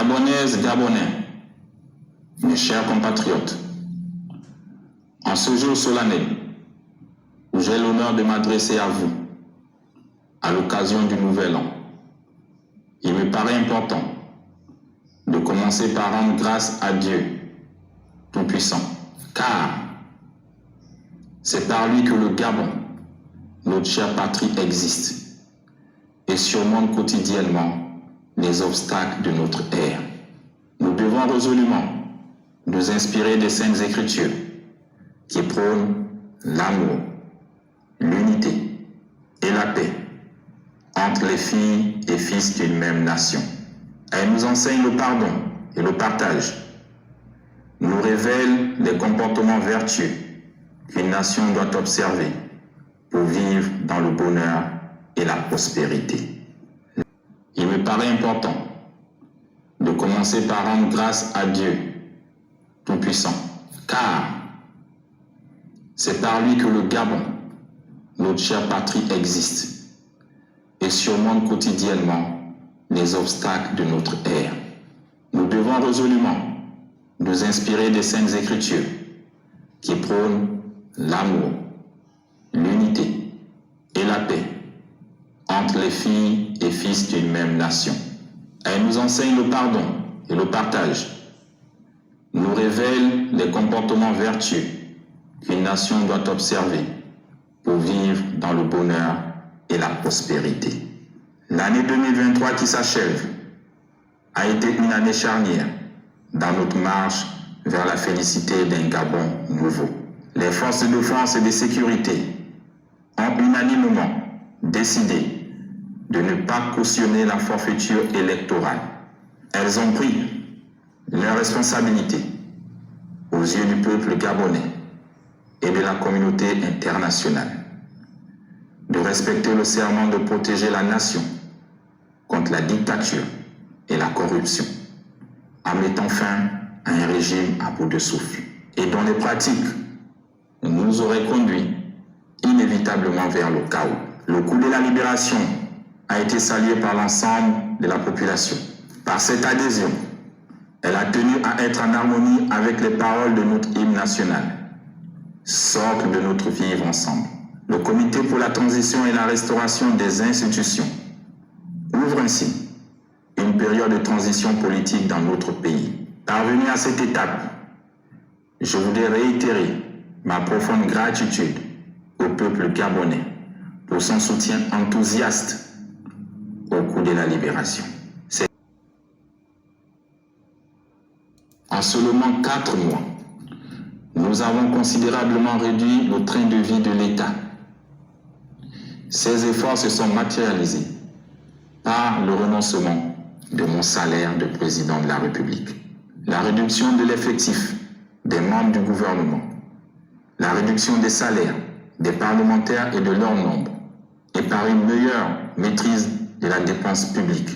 Gabonaises, Gabonais, mes chers compatriotes, en ce jour solennel où j'ai l'honneur de m'adresser à vous, à l'occasion du Nouvel An, il me paraît important de commencer par rendre grâce à Dieu Tout-Puissant, car c'est par lui que le Gabon, notre chère patrie, existe et surmonte quotidiennement les obstacles de notre ère. Nous devons résolument nous inspirer des Saintes Écritures qui prônent l'amour, l'unité et la paix entre les filles et fils d'une même nation. Elle nous enseigne le pardon et le partage, nous révèle les comportements vertueux qu'une nation doit observer pour vivre dans le bonheur et la prospérité. Il me paraît important de commencer par rendre grâce à Dieu Tout-Puissant, car c'est par lui que le Gabon, notre chère patrie, existe et surmonte quotidiennement les obstacles de notre ère. Nous devons résolument nous inspirer des Saintes Écritures qui prônent l'amour, l'unité et la paix entre les filles et fils d'une même nation. Elle nous enseigne le pardon et le partage, nous révèle les comportements vertueux qu'une nation doit observer pour vivre dans le bonheur et la prospérité. L'année 2023 qui s'achève a été une année charnière dans notre marche vers la félicité d'un Gabon nouveau. Les forces de défense et de sécurité ont unanimement décidé de ne pas cautionner la forfaiture électorale. Elles ont pris leurs responsabilités aux yeux du peuple gabonais et de la communauté internationale, de respecter le serment de protéger la nation contre la dictature et la corruption, en mettant fin à un régime à bout de souffle, et dont les pratiques nous auraient conduit inévitablement vers le chaos. Le coup de la libération a été salué par l'ensemble de la population. Par cette adhésion, elle a tenu à être en harmonie avec les paroles de notre hymne national, socle de notre vivre ensemble. Le Comité pour la transition et la restauration des institutions ouvre ainsi une période de transition politique dans notre pays. Parvenu à cette étape, je voudrais réitérer ma profonde gratitude au peuple gabonais pour son soutien enthousiaste au coup de la libération. En seulement 4 mois, nous avons considérablement réduit le train de vie de l'État. Ces efforts se sont matérialisés par le renoncement de mon salaire de président de la République, la réduction de l'effectif des membres du gouvernement, la réduction des salaires des parlementaires et de leur nombre, et par une meilleure maîtrise de la dépense publique.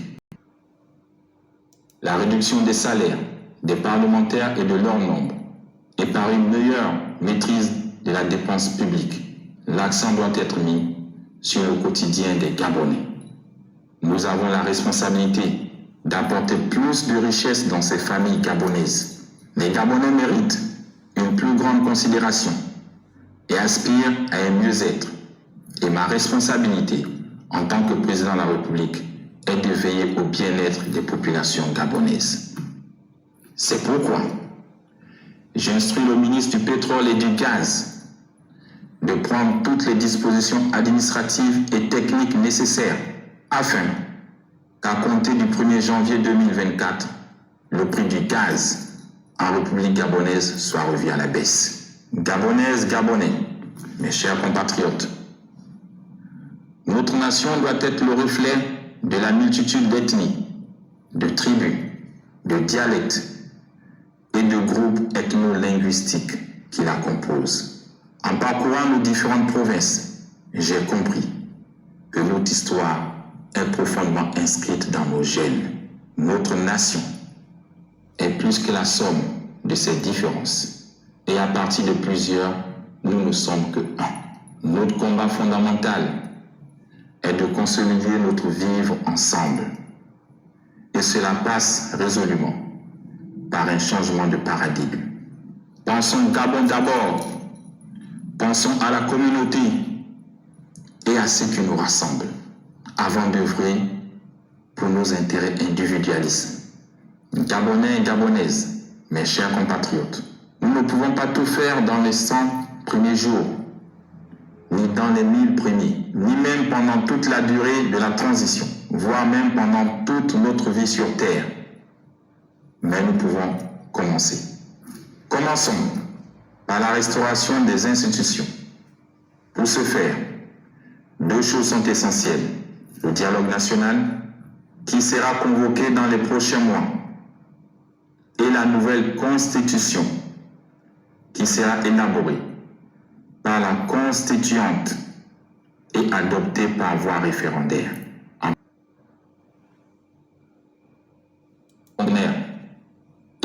La réduction des salaires des parlementaires et de leur nombre, et par une meilleure maîtrise de la dépense publique. L'accent doit être mis sur le quotidien des Gabonais. Nous avons la responsabilité d'apporter plus de richesse dans ces familles gabonaises. Les Gabonais méritent une plus grande considération et aspirent à un mieux-être. Et ma responsabilité en tant que président de la République est de veiller au bien-être des populations gabonaises. C'est pourquoi j'instruis le ministre du Pétrole et du Gaz de prendre toutes les dispositions administratives et techniques nécessaires afin qu'à compter du 1er janvier 2024, le prix du gaz en République gabonaise soit revu à la baisse. Gabonaises, Gabonais, mes chers compatriotes, notre nation doit être le reflet de la multitude d'ethnies, de tribus, de dialectes et de groupes ethno-linguistiques qui la composent. En parcourant nos différentes provinces, j'ai compris que notre histoire est profondément inscrite dans nos gènes. Notre nation est plus que la somme de ses différences. Et à partir de plusieurs, nous ne sommes que un. Notre combat fondamental est de consolider notre vivre ensemble Et cela passe résolument par un changement de paradigme. Pensons Gabon d'abord. Pensons à la communauté et à ce qui nous rassemble avant d'œuvrer pour nos intérêts individualistes. Gabonais et Gabonaises, mes chers compatriotes, nous ne pouvons pas tout faire dans les 100 premiers jours, ni dans les 1000 premiers, ni même pendant toute la durée de la transition, voire même pendant toute notre vie sur Terre. Mais nous pouvons commencer. Commençons par la restauration des institutions. Pour ce faire, deux choses sont essentielles. Le dialogue national, qui sera convoqué dans les prochains mois, et la nouvelle constitution, qui sera élaborée par la constituante et adoptée par voie référendaire.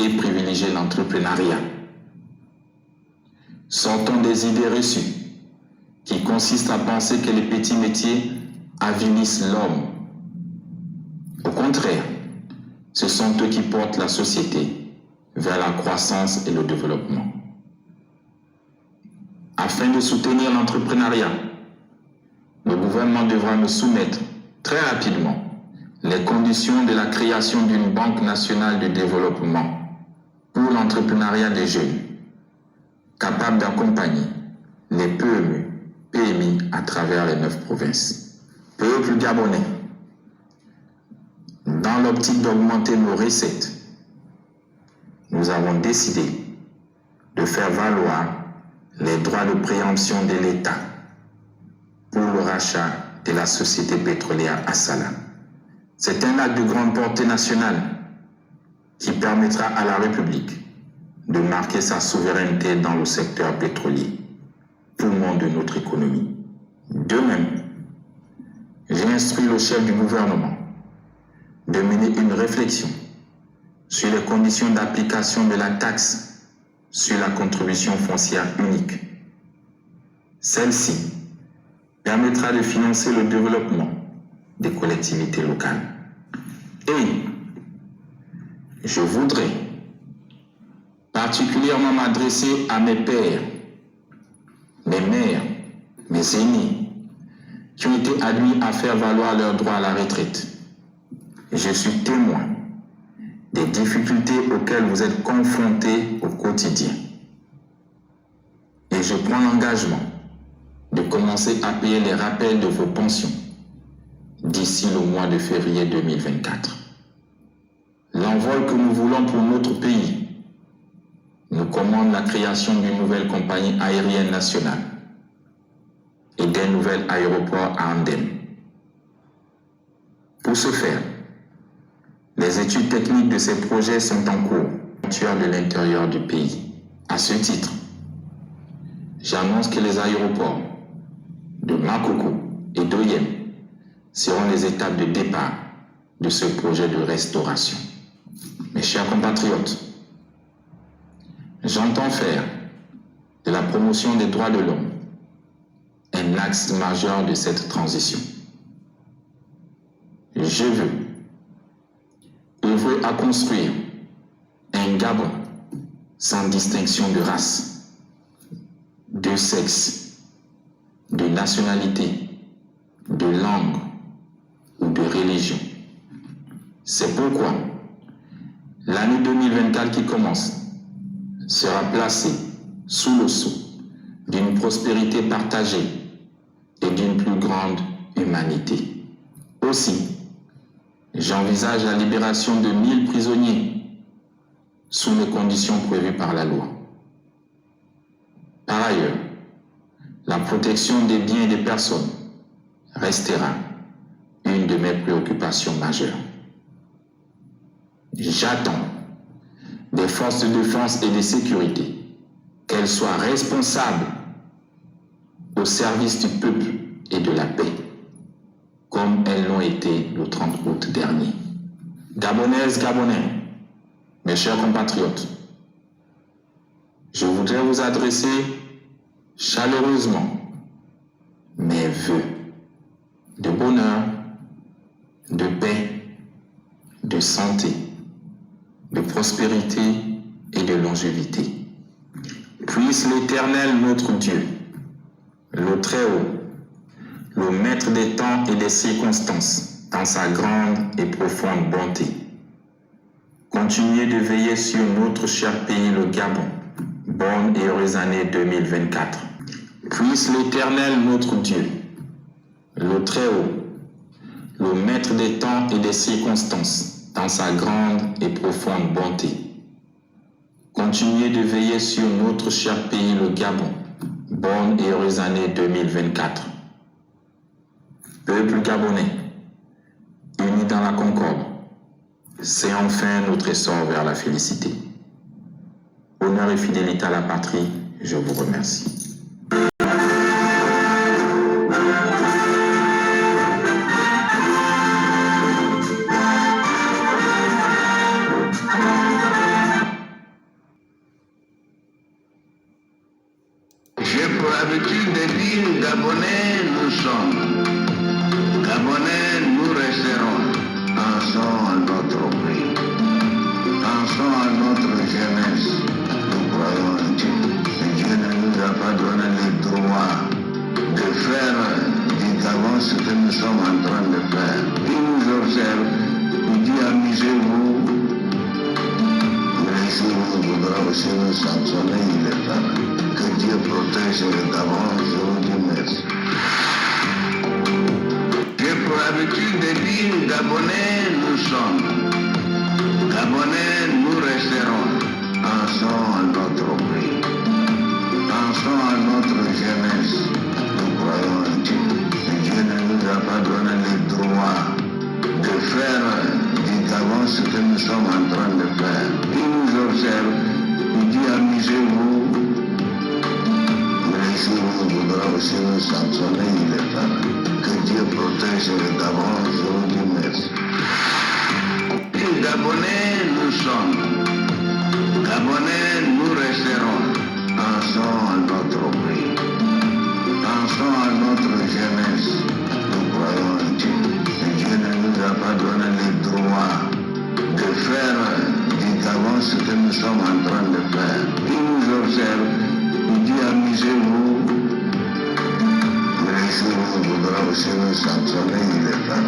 Et privilégier l'entrepreneuriat. Sortons des idées reçues qui consistent à penser que les petits métiers avilissent l'homme. Au contraire, ce sont eux qui portent la société vers la croissance et le développement. Afin de soutenir l'entrepreneuriat, le gouvernement devra nous soumettre très rapidement les conditions de la création d'une banque nationale de développement pour l'entrepreneuriat des jeunes, capable d'accompagner les PME, PMI à travers les 9 provinces. Peuple gabonais, dans l'optique d'augmenter nos recettes, nous avons décidé de faire valoir les droits de préemption de l'État pour le rachat de la société pétrolière Assala. C'est un acte de grande portée nationale qui permettra à la République de marquer sa souveraineté dans le secteur pétrolier, poumon de notre économie. De même, j'ai instruit le chef du gouvernement de mener une réflexion sur les conditions d'application de la taxe sur la contribution foncière unique. Celle-ci permettra de financer le développement des collectivités locales. Et je voudrais particulièrement m'adresser à mes pères, mes mères, mes aînés, qui ont été admis à faire valoir leur droit à la retraite. Je suis témoin des difficultés auxquelles vous êtes confrontés au quotidien. Et je prends l'engagement de commencer à payer les rappels de vos pensions d'ici le mois de février 2024. L'envol que nous voulons pour notre pays nous commande la création d'une nouvelle compagnie aérienne nationale et d'un nouvel aéroport à Andem. Pour ce faire, les études techniques de ces projets sont en cours de l'intérieur du pays. À ce titre, j'annonce que les aéroports de Makoko et d'Oyem seront les étapes de départ de ce projet de restauration. Mes chers compatriotes, j'entends faire de la promotion des droits de l'homme un axe majeur de cette transition. Je veux œuvrer à construire un Gabon sans distinction de race, de sexe, de nationalité, de langue ou de religion. C'est pourquoi l'année 2024 qui commence sera placée sous le sceau d'une prospérité partagée et d'une plus grande humanité. Aussi, j'envisage la libération de 1000 prisonniers sous les conditions prévues par la loi. Par ailleurs, la protection des biens et des personnes restera une de mes préoccupations majeures. J'attends des forces de défense et de sécurité qu'elles soient responsables au service du peuple et de la paix, comme elles l'ont été le 30 août dernier. Gabonaises, Gabonais, mes chers compatriotes, je voudrais vous adresser chaleureusement mes vœux de bonheur, de paix, de santé, de prospérité et de longévité. Puisse l'Éternel notre Dieu, le Très-Haut, le Maître des temps et des circonstances, dans sa grande et profonde bonté, continuer de veiller sur notre cher pays, le Gabon. Bonne et heureuse année 2024. Puisse l'Éternel notre Dieu, le Très-Haut, le Maître des temps et des circonstances, dans sa grande et profonde bonté, continuer de veiller sur notre cher pays, le Gabon. Bonne et heureuse année 2024. Peuple gabonais, unis dans la concorde, c'est enfin notre essor vers la félicité. Honneur et fidélité à la patrie, je vous remercie. J'ai pour habitude de dire Gabonais nous sommes, Gabonais nous resterons. Pensons à notre pays, pensons à notre jeunesse. Nous croyons en Dieu. Dieu ne nous a pas donné le droit de faire du Gabon ce que nous sommes en train de faire. Il nous observe, il dit amusez-vous. Mais si vous voudrez aussi nous sanctionner, il est fait. Que Dieu protège le Gabon, je vous dis merci. J'ai pour habitude de dire Gabonais nous sommes, Gabonais nous resterons. Pensons à notre pays, pensons à notre jeunesse. Nous croyons en Dieu. Dieu ne nous a pas donné le droit de faire du Gabon ce que nous sommes en train de faire. Il nous observe, il dit amusez-vous. Mais si vous voudrez aussi nous sanctionner, il est fait. Que Dieu protège le Gabon, je vous dis merci. Les Gabonais nous sommes, Gabonais nous resterons. Pensons à notre pays, pensons à notre jeunesse. Nous croyons en Dieu. Dieu ne nous a pas donné le droit de faire du Gabon ce que nous sommes en train de faire. Il nous observe, il dit amusez-vous. Mais si vous voudrez aussi nous sanctionner, il est fait.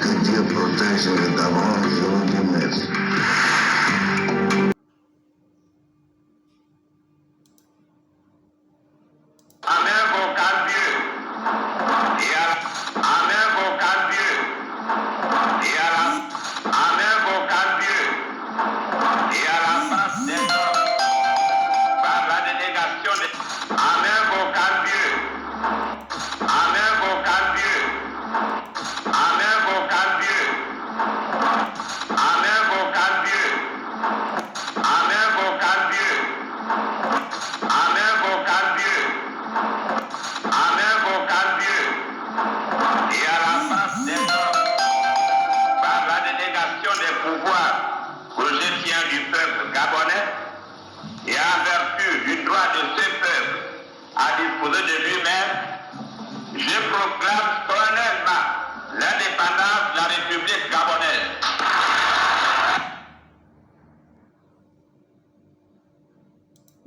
Que Dieu protège le Gabon, je vous dis merci.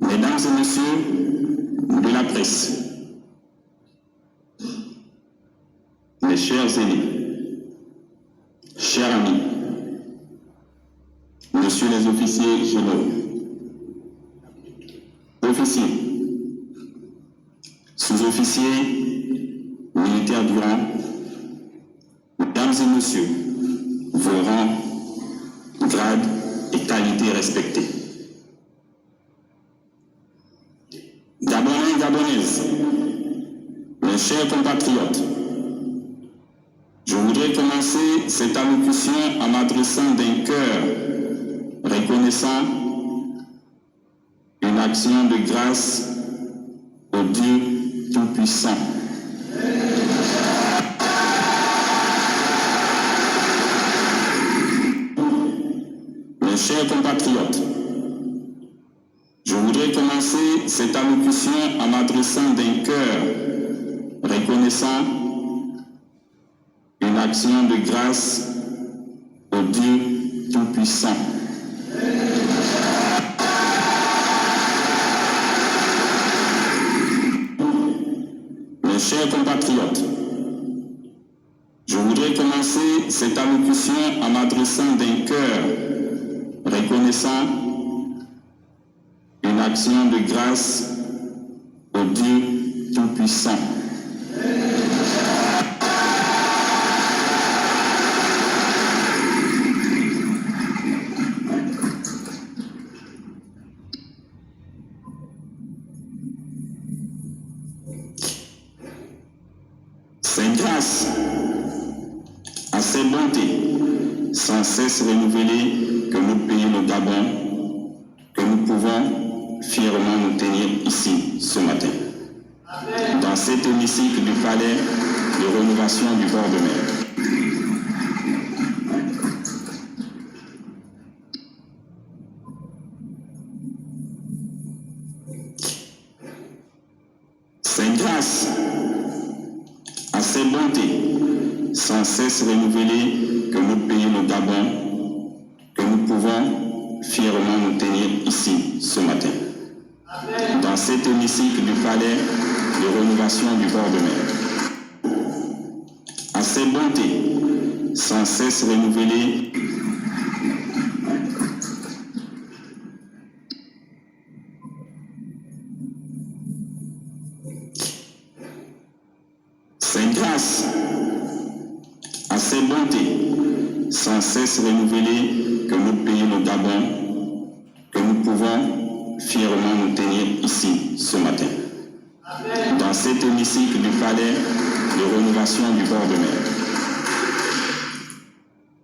Mesdames et messieurs de la presse, mes chers aînés, chers amis, messieurs les officiers généraux, officiers, sous-officiers, militaires du rang, mesdames et messieurs, vos rangs, grades et qualités respectés. Gabonais et Gabonaises, mes chers compatriotes, je voudrais commencer cette allocution en m'adressant d'un cœur reconnaissant une action de grâce au Dieu Tout-Puissant. Mes chers compatriotes, je voudrais commencer cette allocution en m'adressant d'un cœur reconnaissant une action de grâce au Dieu Tout-Puissant. Mes chers compatriotes, je voudrais commencer cette allocution en m'adressant d'un cœur reconnaissant une action de grâce au Dieu Tout-Puissant. C'est grâce à ses bontés sans cesse renouvelées que nous payons le Gabon, que nous pouvons fièrement nous tenir ici ce matin, dans cet hémicycle du palais de rénovation du bord de mer. C'est grâce à ces bontés sans cesse renouvelées que nous payons le Gabon, que nous pouvons fièrement nous tenir ici ce matin, dans cet hémicycle du palais de rénovation du bord de mer. À ces bontés sans cesse renouvelées c'est grâce à ces bontés sans cesse renouvelées que nous payons le Gabon, que nous pouvons fièrement nous tenir ici ce matin, dans cet hémicycle du palais de rénovation du bord de mer.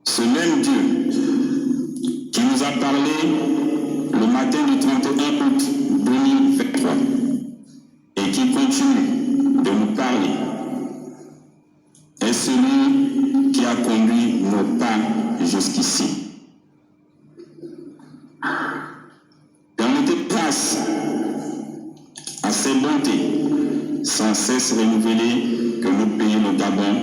Ce même Dieu qui nous a parlé le matin du 31 août 2023 et qui continue de nous parler est celui qui a conduit nos pas jusqu'ici. Permettez grâce à ces bontés sans cesse renouvelées que nous payons le Gabon,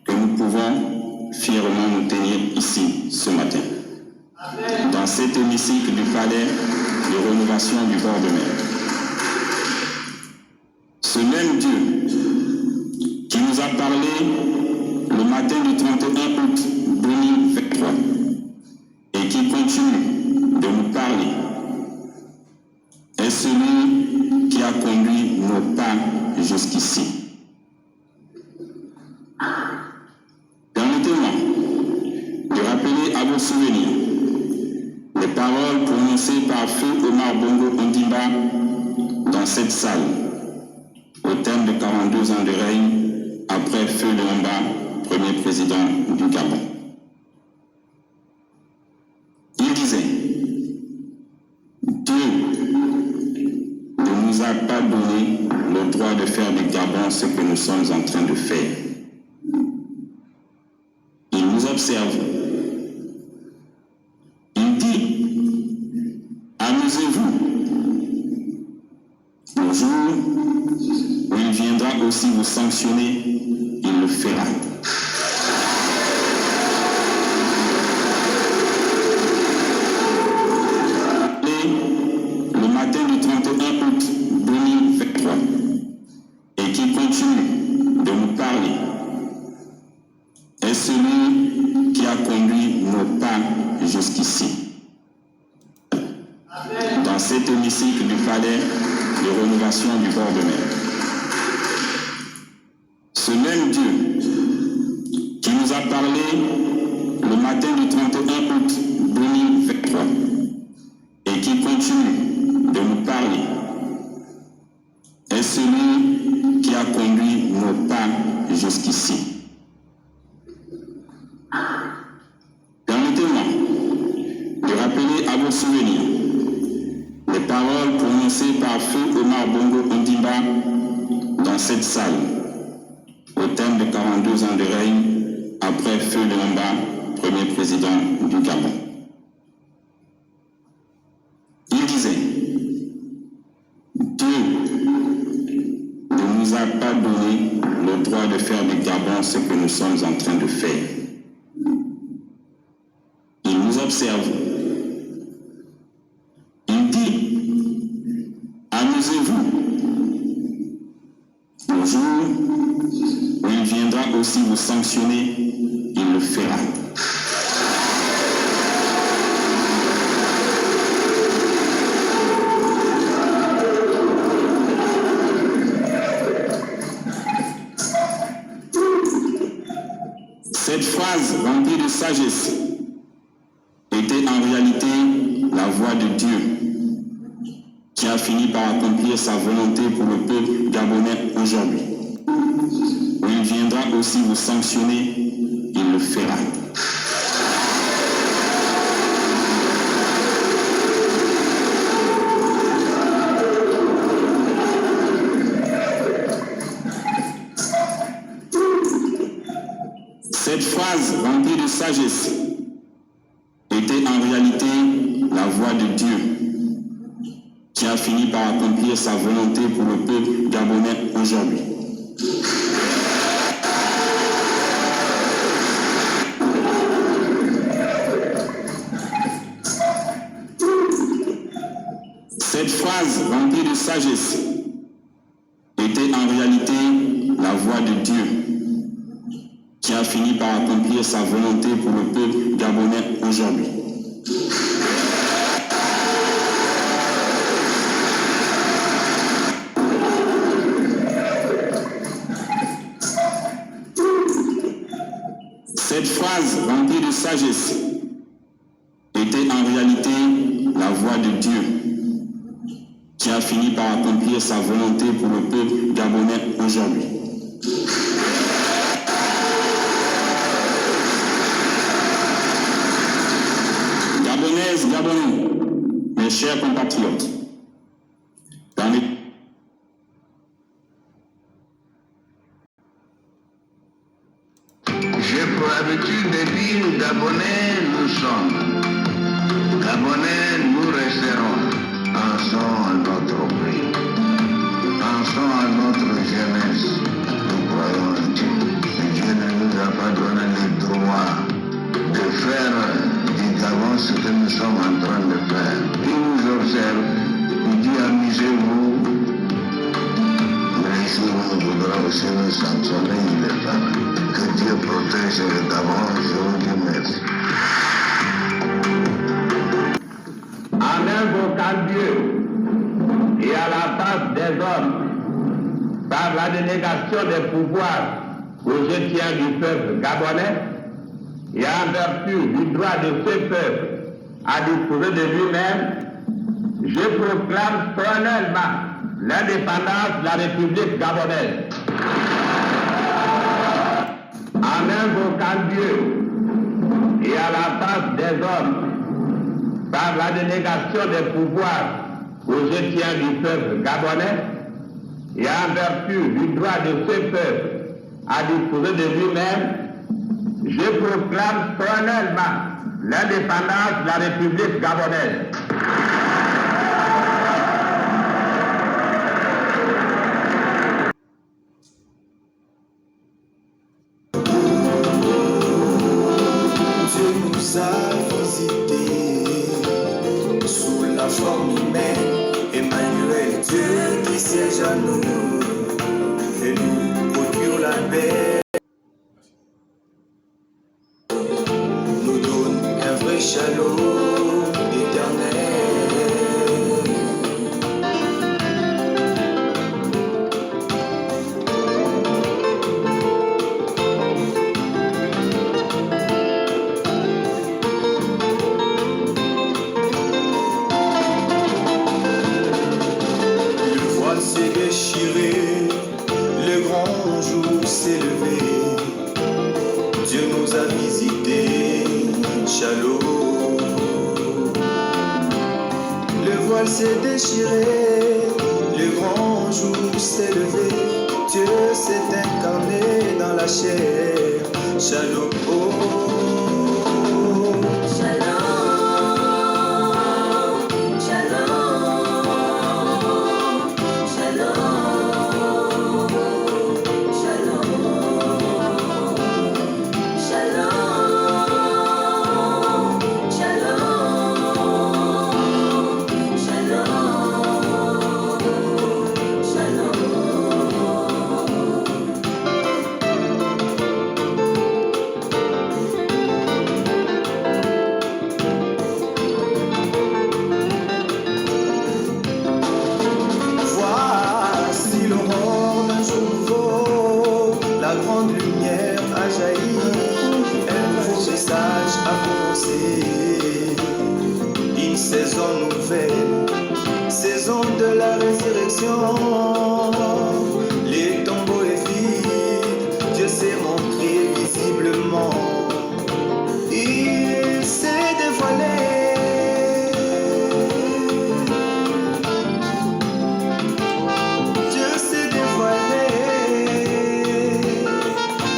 que nous pouvons fièrement nous tenir ici ce matin, dans cet hémicycle du palais de rénovation du bord de mer. Ce même Dieu qui nous a parlé le matin du 31 août 2023 et qui continue de nous parler est celui qui a conduit nos pas jusqu'ici. Permettez-moi de rappeler à vos souvenirs les paroles prononcées par Feu Omar Bongo Ondimba dans cette salle au terme de 42 ans de règne après Feu Lwamba, premier président du Gabon. Il disait: Dieu ne nous a pas donné le droit de faire du Gabon ce que nous sommes en train de faire. Il nous observe. Il dit: amusez-vous. Le jour où il viendra aussi vous sanctionner, il le fera. Le matin du 31 août 2023 et qui continue de nous parler est celui qui a conduit nos pas jusqu'ici. Dans cet hémicycle du palais de rénovation du bord de mer. Ce même Dieu qui nous a parlé le matin du 31 août 2023 et qui continue de nous parler est celui qui a conduit nos pas jusqu'ici. Permettez-moi de rappeler à vos souvenirs les paroles prononcées par Feu Omar Bongo Ondimba dans cette salle au terme de 42 ans de règne après Feu Lwamba, premier président du Gabon. Il disait: Dieu ne nous a pas donné le droit de faire du Gabon ce que nous sommes en train de faire. Il nous observe. observe. Il dit, amusez-vous. Le jour où il viendra aussi vous sanctionner, il le fera. Cette phrase remplie de sagesse était en réalité la voix de Dieu qui a fini par accomplir sa volonté pour le peuple gabonais aujourd'hui. Où il viendra aussi vous sanctionner, il le fera. Cette phrase remplie de sagesse était en réalité la voix de Dieu qui a fini par accomplir sa volonté pour le peuple gabonais aujourd'hui. Cette phrase remplie de sagesse était en réalité la voix de Dieu qui a fini par accomplir sa volonté pour le peuple gabonais aujourd'hui. Cette phrase remplie de sagesse était en réalité la voix de Dieu qui a fini par accomplir sa volonté pour le peuple gabonais aujourd'hui. Gabonaises, Gabonais, mes chers compatriotes, dans les J'ai pour habitude de dire Gabonais nous sommes, Gabonais nous resterons. Pensons à notre pays, pensons à notre jeunesse. Nous croyons en Dieu. Mais Dieu ne nous a pas donné le droit de faire du Gabon ce que nous sommes en train de faire. Il nous observe, il dit amusez-vous. Mais si on voudra aussi nous sanctionner, il le fera. Que Dieu protège le Gabon, je vous dis merci. En invoquant Dieu et à la face des hommes, par la délégation des pouvoirs que je tiens du peuple gabonais, et en vertu du droit de ce peuple à disposer de lui-même, je proclame solennellement l'indépendance de la République gabonaise. En invoquant Dieu et à la face des hommes, par la délégation des pouvoirs que je tiens du peuple gabonais, et en vertu du droit de ce peuple à disposer de lui-même, je proclame solennellement l'indépendance de la République gabonaise. Dieu nous a visités sous la forme humaine. Emmanuel, Dieu qui siège à nous et nous procure la paix. Nous donne un vrai shalom éternel. S'est déchiré, le grand jour s'est levé. Dieu nous a visités, shalom. Le voile s'est déchiré, le grand jour s'est levé. Dieu s'est incarné dans la chair, shalom. Shalom. une saison nouvelle, saison de la résurrection. Les tombeaux est vide, Dieu s'est montré visiblement. Il s'est dévoilé. Dieu s'est dévoilé.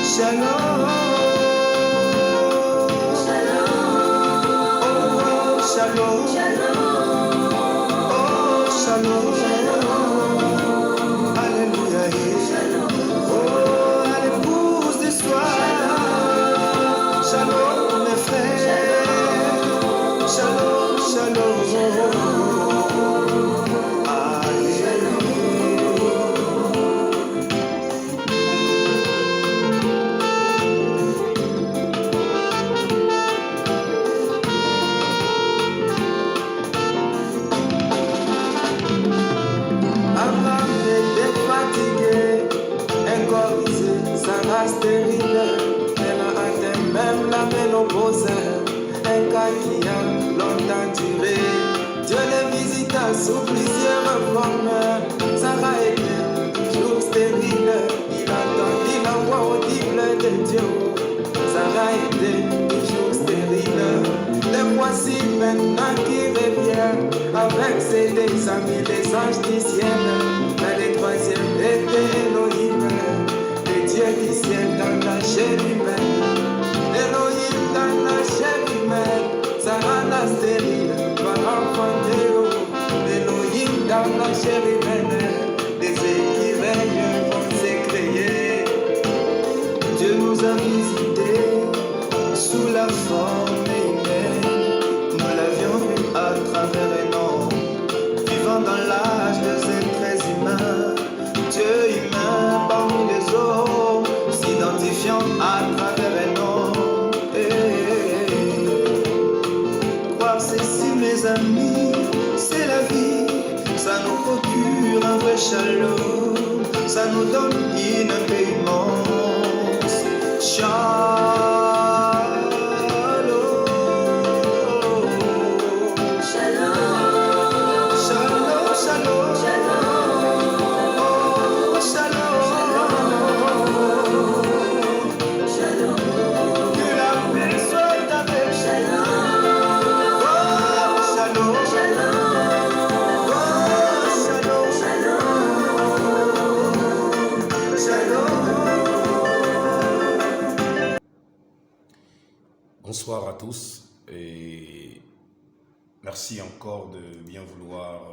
Shalom. Shalom, oh shalom, alléluia, oh à l'épouse du soir, shalom mes frères, shalom, shalom, alléluia. Abraham était fatigué, incorrisé, sa race stérile. Elle a atteint même la ménopause, un cas qui a longtemps duré. Dieu les visita sous plusieurs formes. Sarah était toujours stérile, il entendit la voix audible de Dieu. Sarah était toujours stérile. Les voici maintenant qui revient avec ses deux amis, les anges du ciel. Mais le troisième était Elohim, le Dieu du ciel dans la chair humaine. Elohim dans la chair humaine, Sarah la stérile va enfanter. Elohim dans la chair humaine, des écrivains vont se créer. Dieu nous a visités sous la forme humaine. Nous l'avions vu à travers un homme, vivant dans l'âge des êtres humains. Dieu humain parmi les hommes, s'identifiant à travers un homme. Croire ceci mes amis, c'est la vie. Ça nous procure un vrai shalom, ça nous donne une paix immense. Shalom. Bonsoir à tous et merci encore de bien vouloir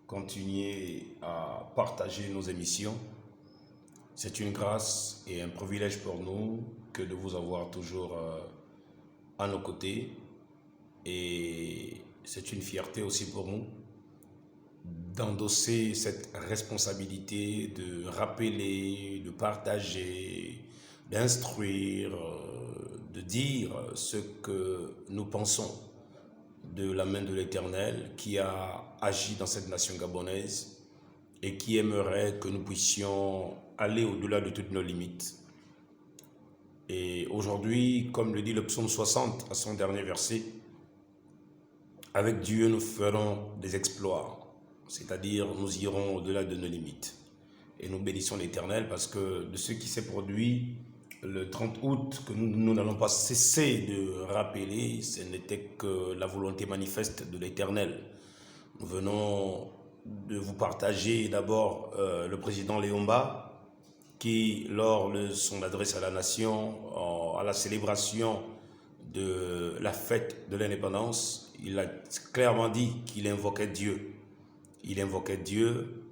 continuer à partager nos émissions. C'est une grâce et un privilège pour nous que de vous avoir toujours à nos côtés, et c'est une fierté aussi pour nous d'endosser cette responsabilité de rappeler, de partager, d'instruire, de dire ce que nous pensons de la main de l'Éternel qui a agi dans cette nation gabonaise et qui aimerait que nous puissions aller au-delà de toutes nos limites. Et aujourd'hui, comme le dit le psaume 60 à son dernier verset, avec Dieu nous ferons des exploits, c'est-à-dire nous irons au-delà de nos limites. Et nous bénissons l'Éternel parce que de ce qui s'est produit le 30 août, que nous n'allons pas cesser de rappeler, ce n'était que la volonté manifeste de l'Éternel. Nous venons de vous partager d'abord le président Léomba, qui, lors de son adresse à la nation, à la célébration de la fête de l'indépendance, il a clairement dit qu'il invoquait Dieu. Il invoquait Dieu,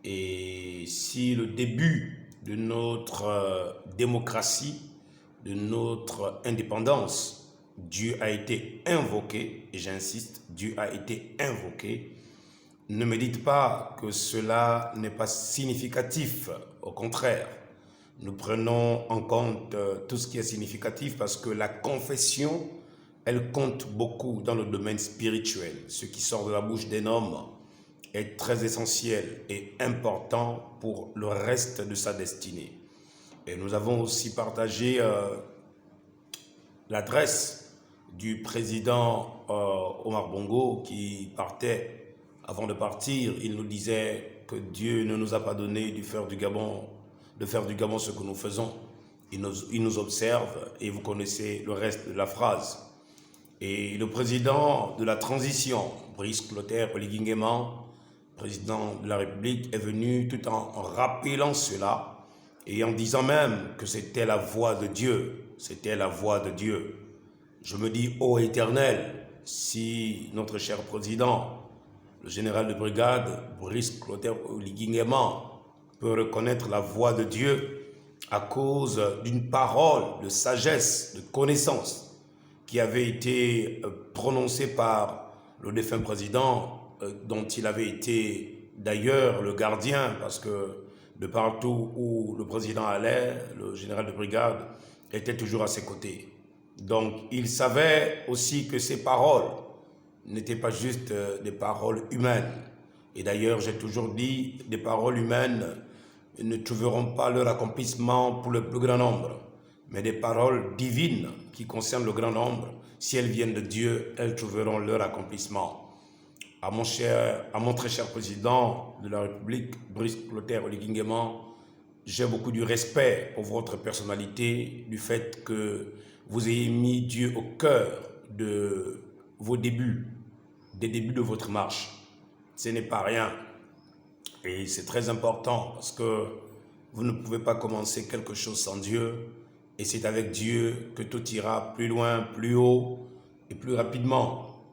et si le début de notre démocratie, de notre indépendance, Dieu a été invoqué, et j'insiste, Dieu a été invoqué, ne me dites pas que cela n'est pas significatif. Au contraire, nous prenons en compte tout ce qui est significatif parce que la confession, elle compte beaucoup dans le domaine spirituel. Ce qui sort de la bouche d'un homme est très essentiel et important pour le reste de sa destinée. Et nous avons aussi partagé l'adresse du président Omar Bongo qui partait. Avant de partir, il nous disait que Dieu ne nous a pas donné de faire du Gabon ce que nous faisons. Il nous observe et vous connaissez le reste de la phrase. Et le président de la transition, Brice Clotaire Oligui Nguema, président de la République, est venu tout en rappelant cela et en disant même que c'était la voix de Dieu. C'était la voix de Dieu. Je me dis, ô Éternel, si notre cher président, le général de brigade, Brice Clotaire Oligui Nguema, peut reconnaître la voix de Dieu à cause d'une parole de sagesse, de connaissance qui avait été prononcée par le défunt président, dont il avait été d'ailleurs le gardien, parce que de partout où le président allait, le général de brigade était toujours à ses côtés. Donc il savait aussi que ces paroles n'étaient pas juste des paroles humaines. Et d'ailleurs, j'ai toujours dit, des paroles humaines ne trouveront pas leur accomplissement pour le plus grand nombre. Mais des paroles divines qui concernent le grand nombre, si elles viennent de Dieu, elles trouveront leur accomplissement. À mon très cher président de la République, Brice Clotaire Oligui Nguema, j'ai beaucoup du respect pour votre personnalité, du fait que vous ayez mis Dieu au cœur de vos débuts, des débuts de votre marche. Ce n'est pas rien. Et c'est très important parce que vous ne pouvez pas commencer quelque chose sans Dieu. Et c'est avec Dieu que tout ira plus loin, plus haut et plus rapidement.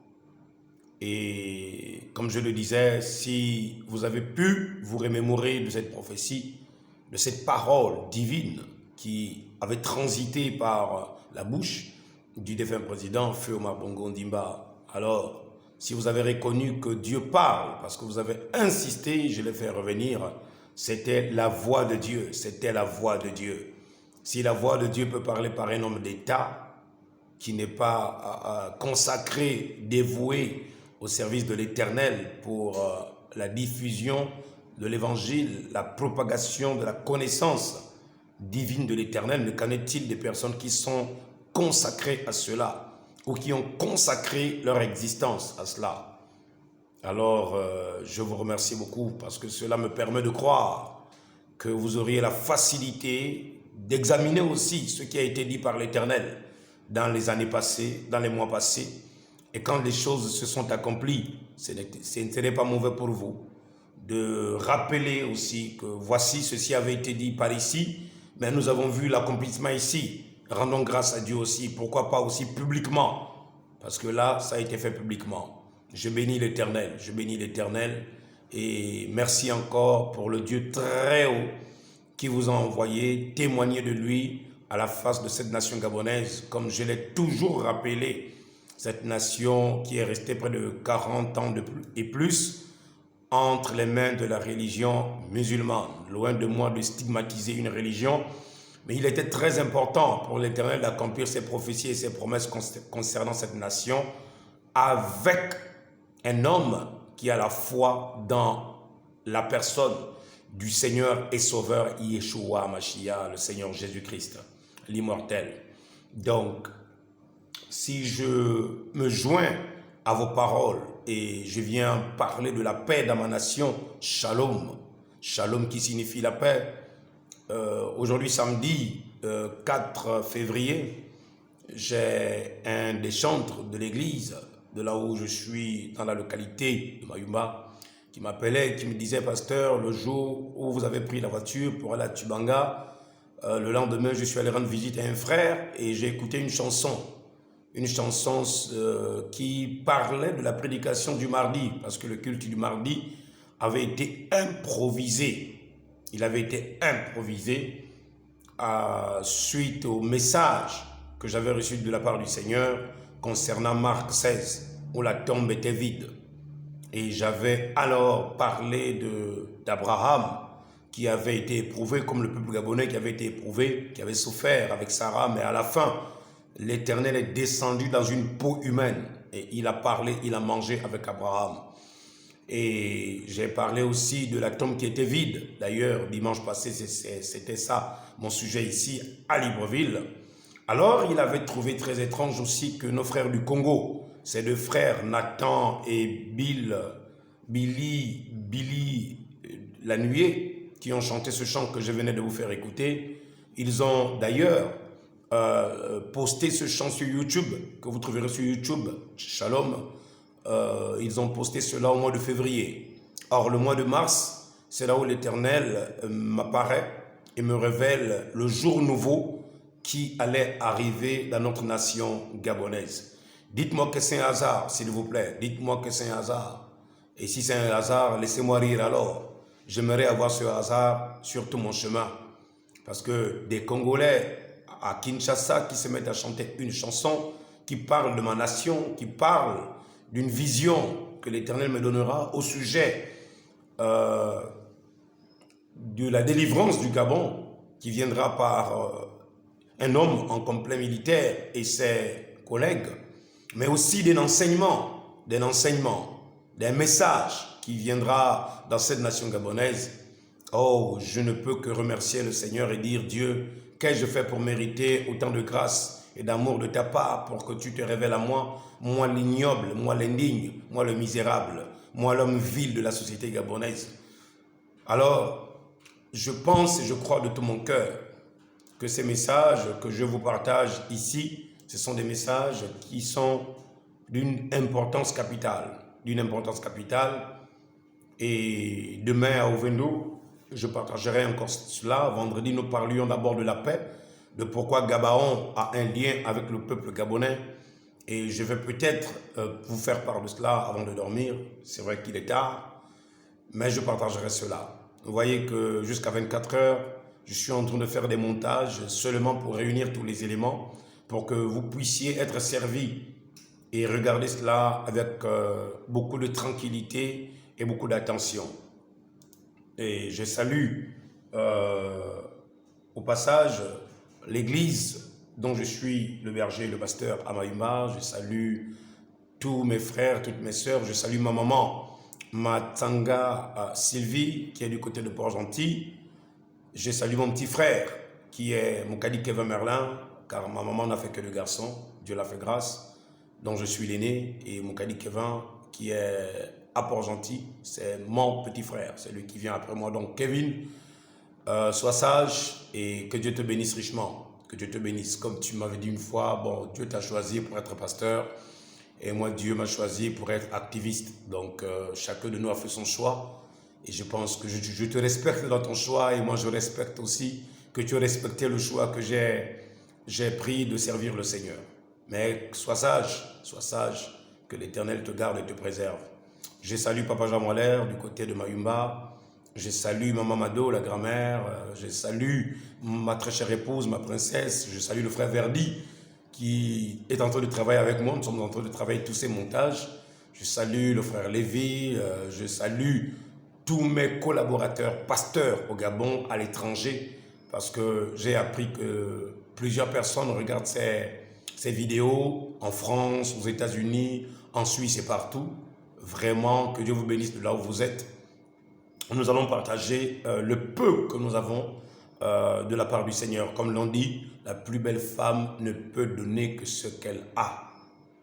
Et comme je le disais, si vous avez pu vous remémorer de cette prophétie, de cette parole divine qui avait transité par la bouche du défunt président, Feu Omar Bongo Ondimba, alors si vous avez reconnu que Dieu parle, parce que vous avez insisté, je l'ai fait revenir, c'était la voix de Dieu, c'était la voix de Dieu. Si la voix de Dieu peut parler par un homme d'État qui n'est pas consacré, dévoué au service de l'Éternel pour la diffusion de l'Évangile, la propagation de la connaissance divine de l'Éternel, qu'en est-il des personnes qui sont consacrées à cela ou qui ont consacré leur existence à cela? Alors, je vous remercie beaucoup parce que cela me permet de croire que vous auriez la facilité d'examiner aussi ce qui a été dit par l'Éternel dans les années passées, dans les mois passés. Et quand les choses se sont accomplies, ce n'est pas mauvais pour vous de rappeler aussi que voici, ceci avait été dit par ici, mais nous avons vu l'accomplissement ici. Rendons grâce à Dieu aussi, pourquoi pas aussi publiquement, parce que là, ça a été fait publiquement. Je bénis l'Éternel et merci encore pour le Dieu très haut qui vous a envoyé témoigner de lui à la face de cette nation gabonaise, comme je l'ai toujours rappelé, cette nation qui est restée près de 40 ans et plus entre les mains de la religion musulmane. Loin de moi de stigmatiser une religion, mais il était très important pour l'Éternel d'accomplir ses prophéties et ses promesses concernant cette nation avec un homme qui a la foi dans la personne du Seigneur et Sauveur Yeshua Mashiach, le Seigneur Jésus-Christ, l'immortel. Donc, si je me joins à vos paroles et je viens parler de la paix dans ma nation, Shalom, Shalom qui signifie la paix. Aujourd'hui, samedi 4 février, j'ai un des chantres de l'église, de là où je suis, dans la localité de Mayumba, qui m'appelait, qui me disait, pasteur, le jour où vous avez pris la voiture pour aller à Tubanga, le lendemain, je suis allé rendre visite à un frère et j'ai écouté une chanson qui parlait de la prédication du mardi, parce que le culte du mardi avait été improvisé. Il avait été improvisé suite au message que j'avais reçu de la part du Seigneur concernant Marc 16, où la tombe était vide. Et j'avais alors parlé d'Abraham, qui avait été éprouvé, comme le peuple gabonais qui avait été éprouvé, qui avait souffert avec Sarah, mais à la fin, l'Éternel est descendu dans une peau humaine et il a parlé, il a mangé avec Abraham. Et j'ai parlé aussi de la tombe qui était vide. D'ailleurs, dimanche passé, c'était ça, mon sujet ici, à Libreville, Alors, il avait trouvé très étrange aussi que nos frères du Congo, ces deux frères, Nathan et Billy Lanué, qui ont chanté ce chant que je venais de vous faire écouter, ils ont d'ailleurs posté ce chant sur YouTube, que vous trouverez sur YouTube, Shalom. Ils ont posté cela au mois de février. Or, le mois de mars, c'est là où l'Éternel m'apparaît et me révèle le jour nouveau qui allait arriver dans notre nation gabonaise. Dites-moi que c'est un hasard, s'il vous plaît. Dites-moi que c'est un hasard. Et si c'est un hasard, laissez-moi rire alors. J'aimerais avoir ce hasard sur tout mon chemin. Parce que des Congolais à Kinshasa qui se mettent à chanter une chanson qui parle de ma nation, qui parle d'une vision que l'Éternel me donnera au sujet de la délivrance du Gabon, qui viendra par un homme en complet militaire et ses collègues, mais aussi d'un enseignement, d'un message qui viendra dans cette nation gabonaise. Oh, je ne peux que remercier le Seigneur et dire, Dieu, qu'ai-je fait pour mériter autant de grâce et d'amour de ta part pour que tu te révèles à moi, moi l'ignoble, moi l'indigne, moi le misérable, moi l'homme vil de la société gabonaise. Alors, je pense et je crois de tout mon cœur que ces messages que je vous partage ici, ce sont des messages qui sont d'une importance capitale. Et demain à Ovendo, je partagerai encore cela. Vendredi, nous parlions d'abord de la paix, de pourquoi Gabaon a un lien avec le peuple gabonais. Et je vais peut-être vous faire part de cela avant de dormir. C'est vrai qu'il est tard, mais je partagerai cela. Vous voyez que jusqu'à 24 heures, je suis en train de faire des montages seulement pour réunir tous les éléments, pour que vous puissiez être servis et regarder cela avec beaucoup de tranquillité et beaucoup d'attention. Et je salue au passage l'église dont je suis le berger, le pasteur à Mayumba. Je salue tous mes frères, toutes mes sœurs. Je salue ma maman, ma tanga Sylvie, qui est du côté de Port-Gentil. Je salue mon petit frère, qui est Moukadi Kevin Merlin, car ma maman n'a fait que 2 garçons, Dieu l'a fait grâce, dont je suis l'aîné, et Moukadi Kevin, qui est à Port-Gentil, c'est mon petit frère, c'est lui qui vient après moi. Donc Kevin, sois sage et que Dieu te bénisse richement, que Dieu te bénisse. Comme tu m'avais dit une fois, bon, Dieu t'a choisi pour être pasteur, et moi Dieu m'a choisi pour être activiste. Donc chacun de nous a fait son choix. Et je pense que je te respecte dans ton choix et moi je respecte aussi que tu as respecté le choix que j'ai pris de servir le Seigneur. Mais sois sage, que l'Éternel te garde et te préserve. Je salue Papa Jean Moller du côté de Mayumba. Je salue Maman Mado, la grand-mère. Je salue ma très chère épouse, ma princesse. Je salue le frère Verdi qui est en train de travailler avec moi. Nous sommes en train de travailler tous ces montages. Je salue le frère Lévy. Je salue tous mes collaborateurs, pasteurs au Gabon, à l'étranger, parce que j'ai appris que plusieurs personnes regardent ces vidéos en France, aux États-Unis, en Suisse et partout. Vraiment, que Dieu vous bénisse de là où vous êtes. Nous allons partager le peu que nous avons de la part du Seigneur. Comme l'on dit, la plus belle femme ne peut donner que ce qu'elle a.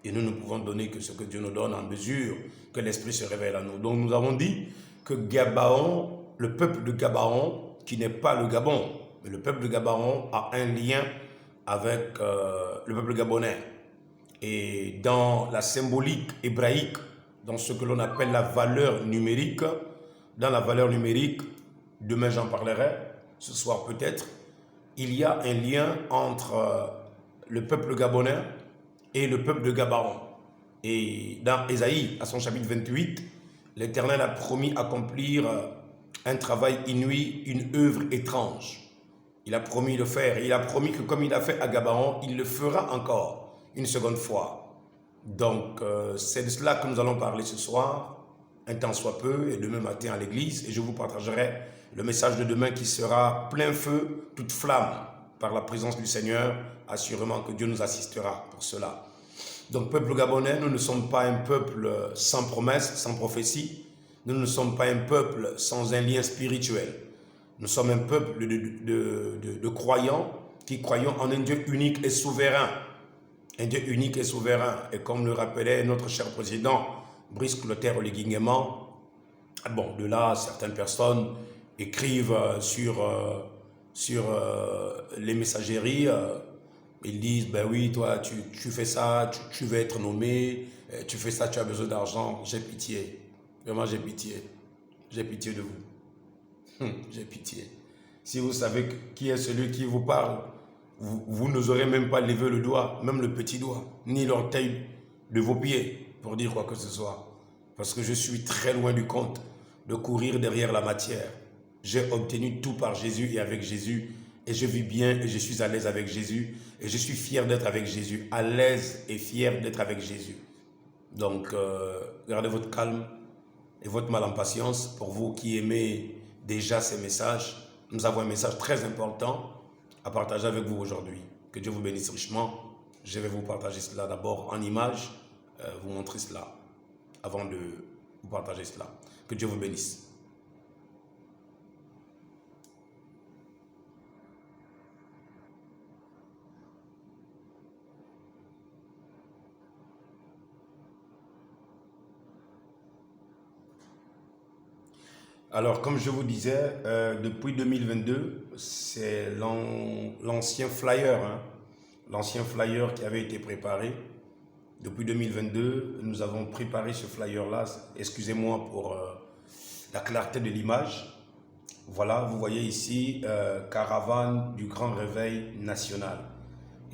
Et nous ne pouvons donner que ce que Dieu nous donne en mesure que l'Esprit se révèle à nous. Donc nous avons dit que Gabaon, le peuple de Gabaon, qui n'est pas le Gabon, mais le peuple de Gabaon a un lien avec le peuple gabonais. Et dans la symbolique hébraïque, dans ce que l'on appelle la valeur numérique, dans la valeur numérique, demain j'en parlerai, ce soir peut-être, il y a un lien entre le peuple gabonais et le peuple de Gabaon. Et dans Ésaïe, à son chapitre 28, l'Éternel a promis accomplir un travail inouï, une œuvre étrange. Il a promis de faire, et il a promis que comme il a fait à Gabaon, il le fera encore une seconde fois. Donc, c'est de cela que nous allons parler ce soir, un temps soit peu, et demain matin à l'église, et je vous partagerai le message de demain qui sera plein feu, toute flamme, par la présence du Seigneur. Assurément que Dieu nous assistera pour cela. Donc, peuple gabonais, nous ne sommes pas un peuple sans promesse, sans prophétie. Nous ne sommes pas un peuple sans un lien spirituel. Nous sommes un peuple de croyants qui croyons en un Dieu unique et souverain. Un Dieu unique et souverain. Et comme le rappelait notre cher président, Brice Clotaire Oligui-Nguema, bon, de là, certaines personnes écrivent sur les messageries, ils disent, ben oui, toi, tu fais ça, tu veux être nommé, tu fais ça, tu as besoin d'argent. J'ai pitié. Vraiment, j'ai pitié. J'ai pitié de vous. J'ai pitié. Si vous savez qui est celui qui vous parle, vous n'oserez même pas lever le doigt, même le petit doigt, ni l'orteil de vos pieds pour dire quoi que ce soit. Parce que je suis très loin du compte de courir derrière la matière. J'ai obtenu tout par Jésus et avec Jésus. Et je vis bien et je suis à l'aise avec Jésus. Et je suis fier d'être avec Jésus. À l'aise et fier d'être avec Jésus. Donc, gardez votre calme et votre mal en patience. Pour vous qui aimez déjà ces messages, nous avons un message très important à partager avec vous aujourd'hui. Que Dieu vous bénisse richement. Je vais vous partager cela d'abord en image, vous montrer cela avant de vous partager cela. Que Dieu vous bénisse. Alors, comme je vous disais, depuis 2022, c'est l'ancien flyer, hein, l'ancien flyer qui avait été préparé. Depuis 2022, nous avons préparé ce flyer-là. Excusez-moi pour la clarté de l'image. Voilà, vous voyez ici, caravane du grand réveil national.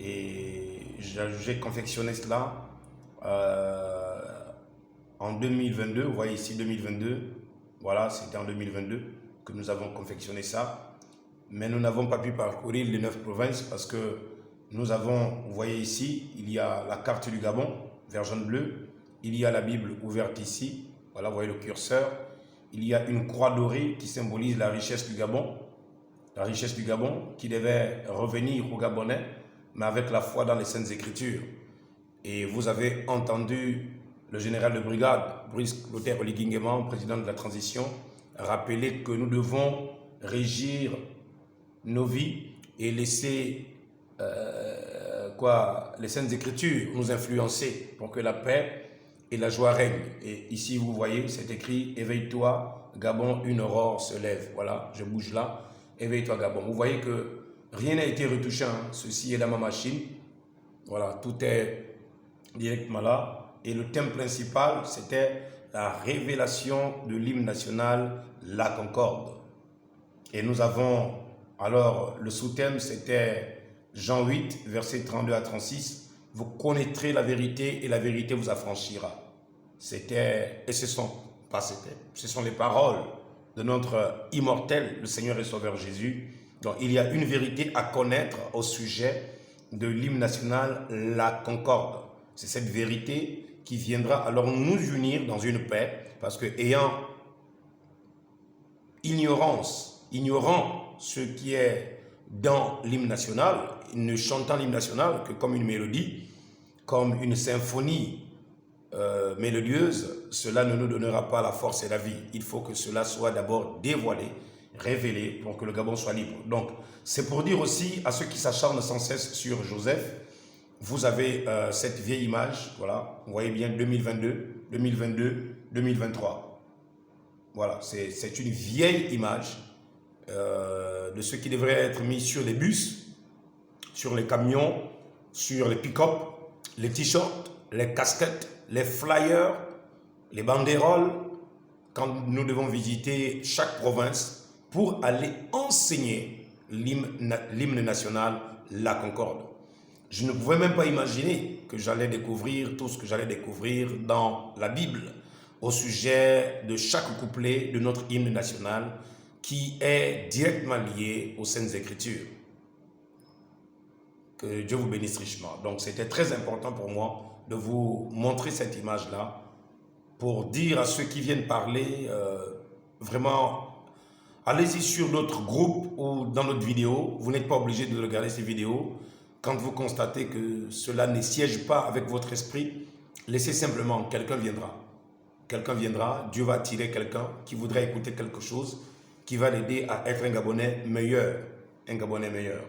Et j'ai confectionné cela en 2022. Vous voyez ici 2022. Voilà, c'était en 2022 que nous avons confectionné ça. Mais nous n'avons pas pu parcourir les 9 provinces parce que nous avons, vous voyez ici, il y a la carte du Gabon, vert, jaune, bleu. Il y a la Bible ouverte ici. Voilà, vous voyez le curseur. Il y a une croix dorée qui symbolise la richesse du Gabon. La richesse du Gabon qui devait revenir aux Gabonais, mais avec la foi dans les Saintes Écritures. Et vous avez entendu le général de brigade, Brice Clotaire Oligui-Nguema, président de la transition, rappeler que nous devons régir nos vies et laisser les Saintes Écritures nous influencer pour que la paix et la joie règnent. Et ici, vous voyez, c'est écrit « Éveille-toi, Gabon, une aurore se lève ». Voilà, je bouge là. « Éveille-toi, Gabon ». Vous voyez que rien n'a été retouché. Hein. Ceci est dans ma machine. Voilà, tout est directement là. Et le thème principal, c'était la révélation de l'hymne national, la Concorde. Et nous avons, alors, le sous-thème, c'était Jean 8, versets 32 à 36. Vous connaîtrez la vérité et la vérité vous affranchira. C'était, et ce sont les paroles de notre immortel, le Seigneur et Sauveur Jésus. Donc, il y a une vérité à connaître au sujet de l'hymne national, la Concorde. C'est cette vérité qui viendra alors nous unir dans une paix, parce que ignorant ce qui est dans l'hymne national, ne chantant l'hymne national que comme une mélodie, comme une symphonie mélodieuse, cela ne nous donnera pas la force et la vie. Il faut que cela soit d'abord dévoilé, révélé, pour que le Gabon soit libre. Donc, c'est pour dire aussi à ceux qui s'acharnent sans cesse sur Joseph, vous avez cette vieille image, voilà, vous voyez bien 2022, 2022, 2023. Voilà, c'est une vieille image de ce qui devrait être mis sur les bus, sur les camions, sur les pick-up, les t-shirts, les casquettes, les flyers, les banderoles, quand nous devons visiter chaque province pour aller enseigner l'hymne national, la Concorde. Je ne pouvais même pas imaginer que j'allais découvrir tout ce que j'allais découvrir dans la Bible au sujet de chaque couplet de notre hymne national qui est directement lié aux Saintes Écritures. Que Dieu vous bénisse richement. Donc c'était très important pour moi de vous montrer cette image-là pour dire à ceux qui viennent parler, vraiment, allez-y sur notre groupe ou dans notre vidéo. Vous n'êtes pas obligé de regarder ces vidéos. Quand vous constatez que cela ne siège pas avec votre esprit, laissez simplement, quelqu'un viendra. Quelqu'un viendra, Dieu va attirer quelqu'un qui voudrait écouter quelque chose, qui va l'aider à être un Gabonais meilleur. Un Gabonais meilleur.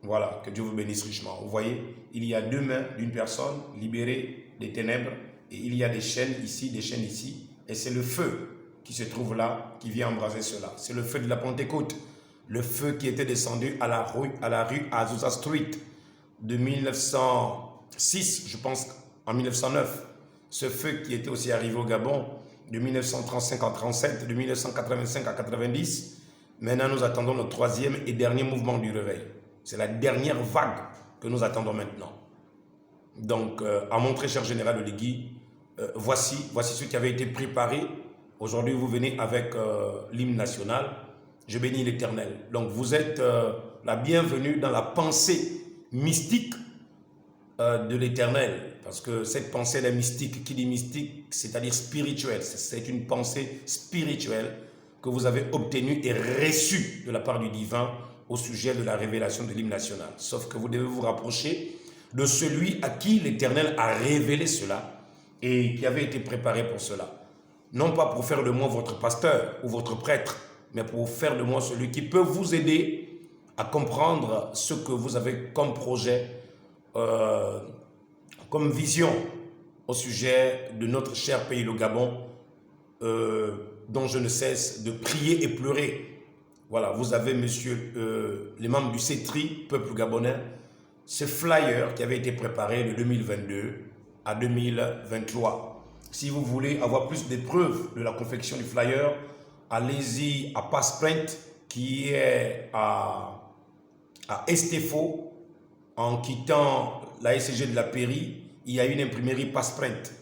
Voilà, que Dieu vous bénisse richement. Vous voyez, il y a deux mains d'une personne libérée des ténèbres et il y a des chaînes ici, et c'est le feu qui se trouve là, qui vient embraser cela. C'est le feu de la Pentecôte, le feu qui était descendu à la rue Azusa Street de 1906, je pense, en 1909. Ce feu qui était aussi arrivé au Gabon de 1935 à 37, de 1985 à 90. Maintenant, nous attendons le troisième et dernier mouvement du réveil. C'est la dernière vague que nous attendons maintenant. Donc, à mon très cher général Oligui, voici ce qui avait été préparé. Aujourd'hui, vous venez avec l'hymne national. Je bénis l'Éternel. Donc, vous êtes la bienvenue dans la pensée mystique de l'Éternel. Parce que cette pensée, elle est mystique. Qui dit mystique, c'est-à-dire spirituelle. C'est une pensée spirituelle que vous avez obtenue et reçue de la part du divin au sujet de la révélation de l'hymne national. Sauf que vous devez vous rapprocher de celui à qui l'Éternel a révélé cela et qui avait été préparé pour cela. Non pas pour faire de moi votre pasteur ou votre prêtre, mais pour faire de moi celui qui peut vous aider à comprendre ce que vous avez comme projet, comme vision au sujet de notre cher pays, le Gabon, dont je ne cesse de prier et pleurer. Voilà, vous avez, monsieur, les membres du CETRI, peuple gabonais, ce flyer qui avait été préparé de 2022 à 2023. Si vous voulez avoir plus de preuves de la confection du flyer, allez-y à Passprint, qui est à Estefo. En quittant la SCG de la Péri, il y a une imprimerie Passprint.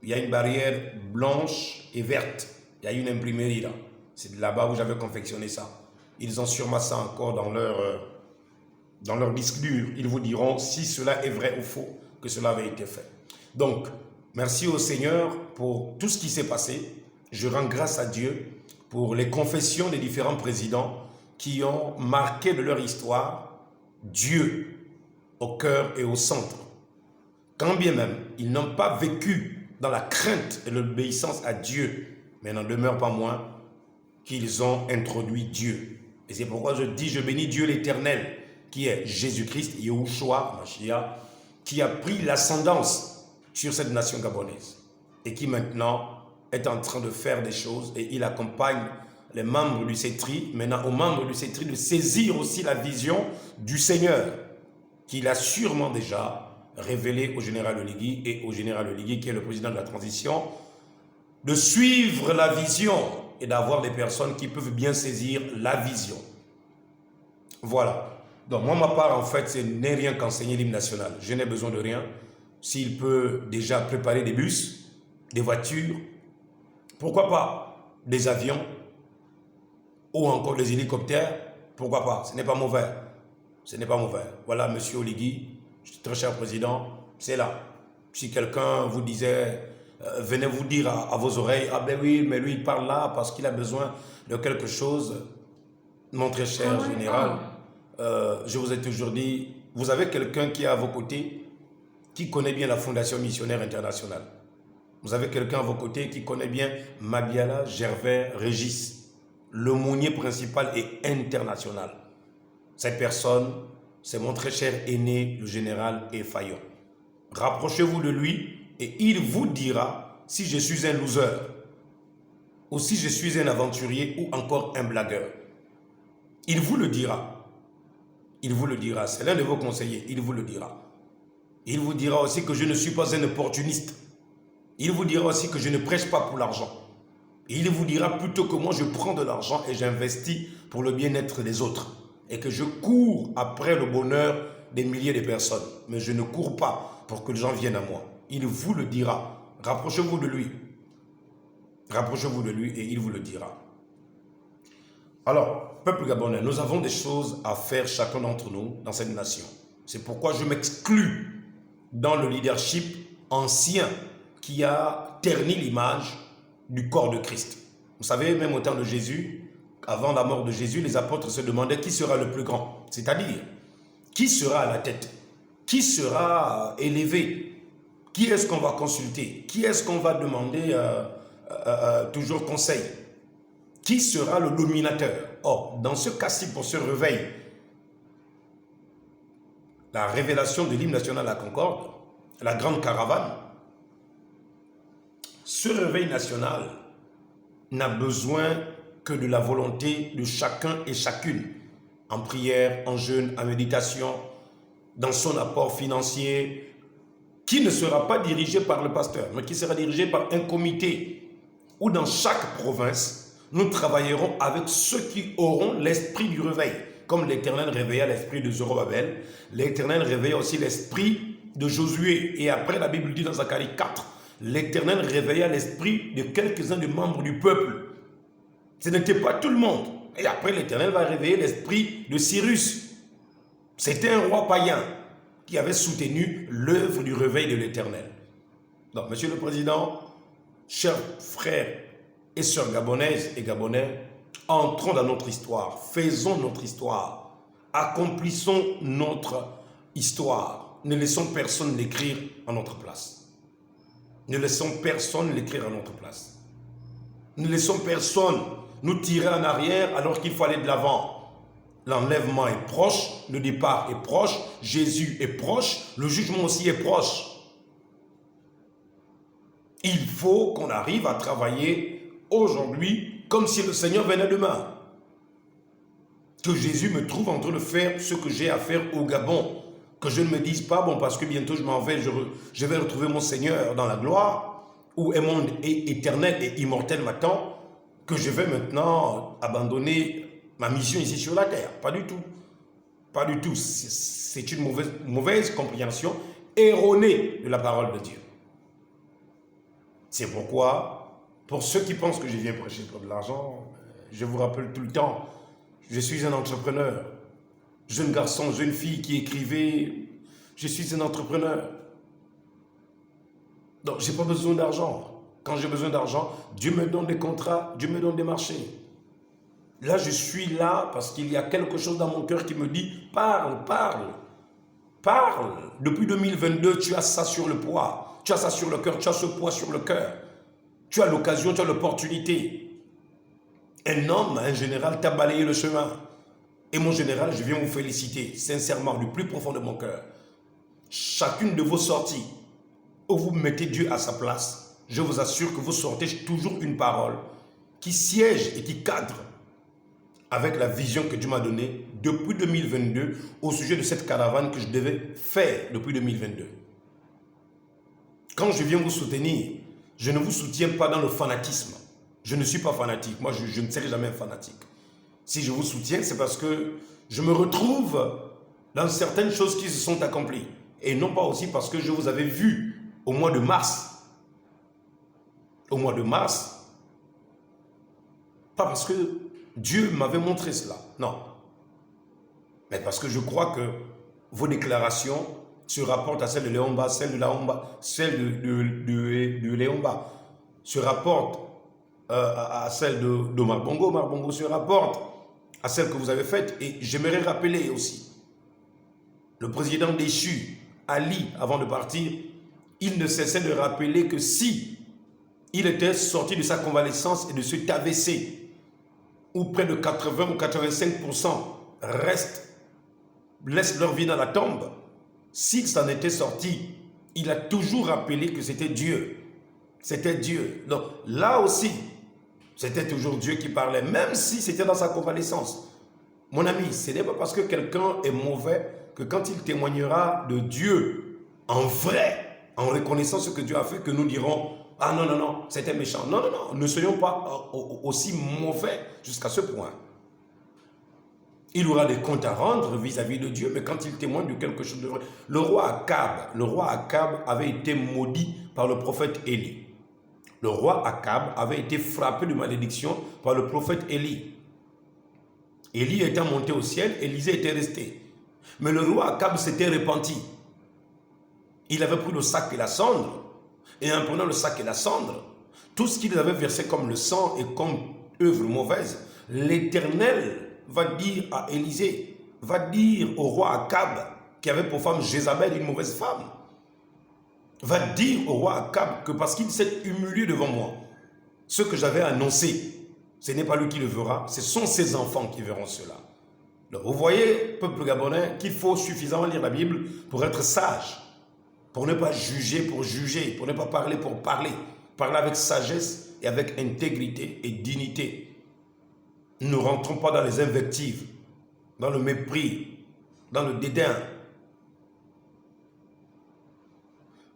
Il y a une barrière blanche et verte. Il y a une imprimerie là. C'est de là-bas où j'avais confectionné ça. Ils ont sûrement ça encore dans leur disque dur. Ils vous diront si cela est vrai ou faux, que cela avait été fait. Donc, merci au Seigneur pour tout ce qui s'est passé. Je rends grâce à Dieu pour les confessions des différents présidents qui ont marqué de leur histoire Dieu au cœur et au centre. Quand bien même ils n'ont pas vécu dans la crainte et l'obéissance à Dieu, mais n'en demeure pas moins qu'ils ont introduit Dieu. Et c'est pourquoi je dis, je bénis Dieu l'Éternel, qui est Jésus-Christ, Yahushua, Mashiach, qui a pris l'ascendance sur cette nation gabonaise et qui maintenant est en train de faire des choses et il accompagne les membres du CETRI, maintenant aux membres du CETRI de saisir aussi la vision du Seigneur qu'il a sûrement déjà révélé au général Oligui et au général Oligui qui est le président de la transition, de suivre la vision et d'avoir des personnes qui peuvent bien saisir la vision. Voilà. Donc moi, ma part, en fait, ce n'est rien qu'enseigner l'hymne national. Je n'ai besoin de rien. S'il peut déjà préparer des bus, des voitures, pourquoi pas des avions ou encore des hélicoptères, pourquoi pas. Ce n'est pas mauvais. Ce n'est pas mauvais. Voilà, monsieur Oligui, très cher président, c'est là. Si quelqu'un vous disait... venez vous dire à vos oreilles, ah ben oui, mais lui il parle là parce qu'il a besoin de quelque chose. Mon très cher général, je vous ai toujours dit, vous avez quelqu'un qui est à vos côtés, qui connaît bien la Fondation Missionnaire Internationale. Vous avez quelqu'un à vos côtés qui connaît bien Mabiala Gervais Régis, l'aumônier principal et international. Cette personne, c'est mon très cher aîné, le général Effayon. Rapprochez-vous de lui, et il vous dira si je suis un loser, ou si je suis un aventurier, ou encore un blagueur. Il vous le dira. Il vous le dira. C'est l'un de vos conseillers. Il vous le dira. Il vous dira aussi que je ne suis pas un opportuniste. Il vous dira aussi que je ne prêche pas pour l'argent. Il vous dira plutôt que moi je prends de l'argent et j'investis pour le bien-être des autres. Et que je cours après le bonheur des milliers de personnes. Mais je ne cours pas pour que les gens viennent à moi. Il vous le dira. Rapprochez-vous de lui. Rapprochez-vous de lui et il vous le dira. Alors, peuple gabonais, nous avons des choses à faire chacun d'entre nous dans cette nation. C'est pourquoi je m'exclus dans le leadership ancien qui a terni l'image du corps de Christ. Vous savez, même au temps de Jésus, avant la mort de Jésus, les apôtres se demandaient qui sera le plus grand. C'est-à-dire, qui sera à la tête? Qui sera élevé? Qui est-ce qu'on va consulter? Qui est-ce qu'on va demander toujours conseil? Qui sera le dominateur? Or, dans ce cas-ci, pour ce réveil, la révélation de l'hymne national à la Concorde, la grande caravane, ce réveil national n'a besoin que de la volonté de chacun et chacune, en prière, en jeûne, en méditation, dans son apport financier, qui ne sera pas dirigé par le pasteur, mais qui sera dirigé par un comité, où dans chaque province, nous travaillerons avec ceux qui auront l'esprit du réveil, comme l'Éternel réveilla l'esprit de Zorobabel, l'Éternel réveilla aussi l'esprit de Josué, et après la Bible dit dans Zacharie 4, l'Éternel réveilla l'esprit de quelques-uns des membres du peuple. Ce n'était pas tout le monde. Et après, l'Éternel va réveiller l'esprit de Cyrus. C'était un roi païen qui avait soutenu l'œuvre du réveil de l'Éternel. Donc, Monsieur le Président, chers frères et sœurs gabonaises et gabonais, entrons dans notre histoire, faisons notre histoire, accomplissons notre histoire. Ne laissons personne l'écrire en notre place. Ne laissons personne l'écrire à notre place. Ne laissons personne nous tirer en arrière alors qu'il faut aller de l'avant. L'enlèvement est proche, le départ est proche, Jésus est proche, le jugement aussi est proche. Il faut qu'on arrive à travailler aujourd'hui comme si le Seigneur venait demain. Que Jésus me trouve en train de faire ce que j'ai à faire au Gabon. Que je ne me dise pas, bon, parce que bientôt je m'en vais, je vais retrouver mon Seigneur dans la gloire, où un monde éternel et immortel m'attend, que je vais maintenant abandonner ma mission ici sur la terre. Pas du tout. Pas du tout. C'est une mauvaise compréhension erronée de la parole de Dieu. C'est pourquoi, pour ceux qui pensent que je viens prêcher pour de l'argent, je vous rappelle tout le temps, je suis un entrepreneur. Jeune garçon, jeune fille qui écrivait, je suis un entrepreneur. Donc, je n'ai pas besoin d'argent. Quand j'ai besoin d'argent, Dieu me donne des contrats, Dieu me donne des marchés. Là, je suis là parce qu'il y a quelque chose dans mon cœur qui me dit, parle, parle, parle. Depuis 2022, tu as ça sur le poids, tu as ça sur le cœur, tu as ce poids sur le cœur. Tu as l'occasion, tu as l'opportunité. Un homme, un général, t'a balayé le chemin. Et mon général, je viens vous féliciter, sincèrement, du plus profond de mon cœur. Chacune de vos sorties, où vous mettez Dieu à sa place, je vous assure que vous sortez toujours une parole qui siège et qui cadre avec la vision que Dieu m'a donnée depuis 2022 au sujet de cette caravane que je devais faire depuis 2022. Quand je viens vous soutenir, je ne vous soutiens pas dans le fanatisme. Je ne suis pas fanatique. Moi, je ne serai jamais un fanatique. Si je vous soutiens, c'est parce que je me retrouve dans certaines choses qui se sont accomplies. Et non pas aussi parce que je vous avais vu au mois de mars. Au mois de mars. Pas parce que Dieu m'avait montré cela. Non. Mais parce que je crois que vos déclarations se rapportent à celles de Léomba, celles de Laomba, celles de Léomba, se rapportent à celles de Marbongo. Marbongo se rapporte à celles que vous avez faites. Et j'aimerais rappeler aussi, le président déchu, Ali, avant de partir, il ne cessait de rappeler que si il était sorti de sa convalescence et de cet AVC, où près de 80 ou 85% laissent leur vie dans la tombe, s'il s'en était sorti, il a toujours rappelé que c'était Dieu. C'était Dieu. Donc là aussi, c'était toujours Dieu qui parlait, même si c'était dans sa convalescence. Mon ami, ce n'est pas parce que quelqu'un est mauvais que quand il témoignera de Dieu en vrai, en reconnaissant ce que Dieu a fait, que nous dirons « Ah non, non, non, c'était méchant. » Non, non, non, ne soyons pas aussi mauvais jusqu'à ce point. Il aura des comptes à rendre vis-à-vis de Dieu, mais quand il témoigne de quelque chose de vrai. Le roi Akab avait été maudit par le prophète Élie. Le roi Akab avait été frappé de malédiction par le prophète Élie. Élie était monté au ciel, Élisée était resté. Mais le roi Akab s'était repenti. Il avait pris le sac et la cendre, et en prenant le sac et la cendre, tout ce qu'il avait versé comme le sang et comme œuvre mauvaise, l'Éternel va dire à Élisée, va dire au roi Akab, qui avait pour femme Jézabel, une mauvaise femme, va dire au roi Akab que parce qu'il s'est humilié devant moi, ce que j'avais annoncé, ce n'est pas lui qui le verra, ce sont ses enfants qui verront cela. Donc, vous voyez, peuple gabonais, qu'il faut suffisamment lire la Bible pour être sage, pour ne pas juger pour juger, pour ne pas parler pour parler. Parler avec sagesse et avec intégrité et dignité. Nous ne rentrons pas dans les invectives, dans le mépris, dans le dédain.